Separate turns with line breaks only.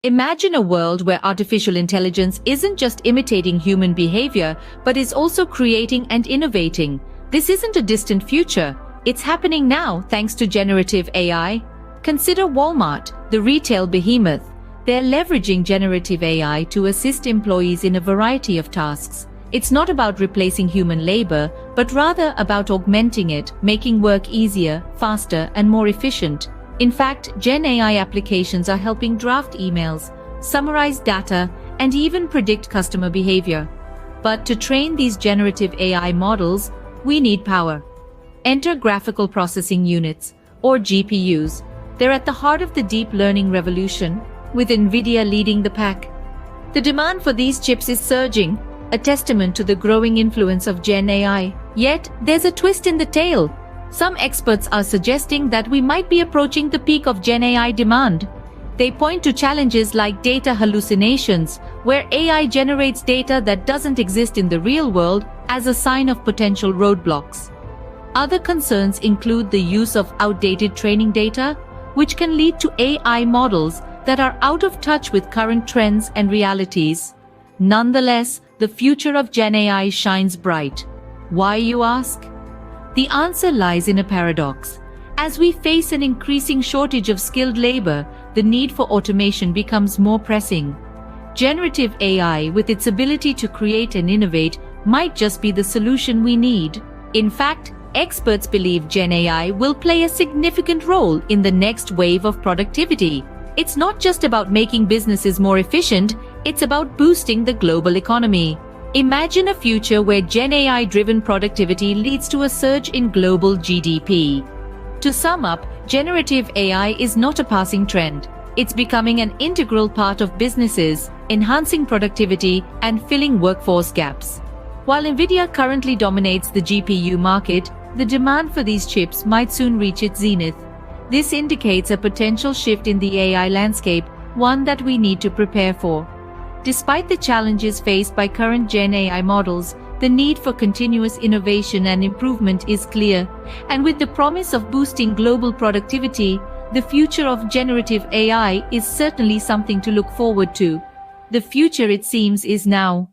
Imagine a world where artificial intelligence isn't just imitating human behavior, but is also creating and innovating. This isn't a distant future. It's happening now thanks to generative AI. Consider Walmart, the retail behemoth. They're leveraging generative AI to assist employees in a variety of tasks. It's not about replacing human labor, but rather about augmenting it, making work easier, faster, and more efficient. In fact, Gen AI applications are helping draft emails, summarize data, and even predict customer behavior. But to train these generative AI models, we need power. Enter graphical processing units, or GPUs. They're at the heart of the deep learning revolution, with NVIDIA leading the pack. The demand for these chips is surging, a testament to the growing influence of Gen AI. Yet, there's a twist in the tale. Some experts are suggesting that we might be approaching the peak of Gen AI demand. They point to challenges like data hallucinations, where AI generates data that doesn't exist in the real world, as a sign of potential roadblocks. Other concerns include the use of outdated training data, which can lead to AI models that are out of touch with current trends and realities. Nonetheless, the future of Gen AI shines bright. Why, you ask? The answer lies in a paradox. As we face an increasing shortage of skilled labor, the need for automation becomes more pressing. Generative AI, with its ability to create and innovate, might just be the solution we need. In fact, experts believe Gen AI will play a significant role in the next wave of productivity. It's not just about making businesses more efficient, it's about boosting the global economy. Imagine a future where Gen AI-driven productivity leads to a surge in global GDP. To sum up, generative AI is not a passing trend. It's becoming an integral part of businesses, enhancing productivity and filling workforce gaps. While NVIDIA currently dominates the GPU market, the demand for these chips might soon reach its zenith. This indicates a potential shift in the AI landscape, one that we need to prepare for. Despite the challenges faced by current Gen AI models, the need for continuous innovation and improvement is clear, and with the promise of boosting global productivity, the future of generative AI is certainly something to look forward to. The future, it seems, is now.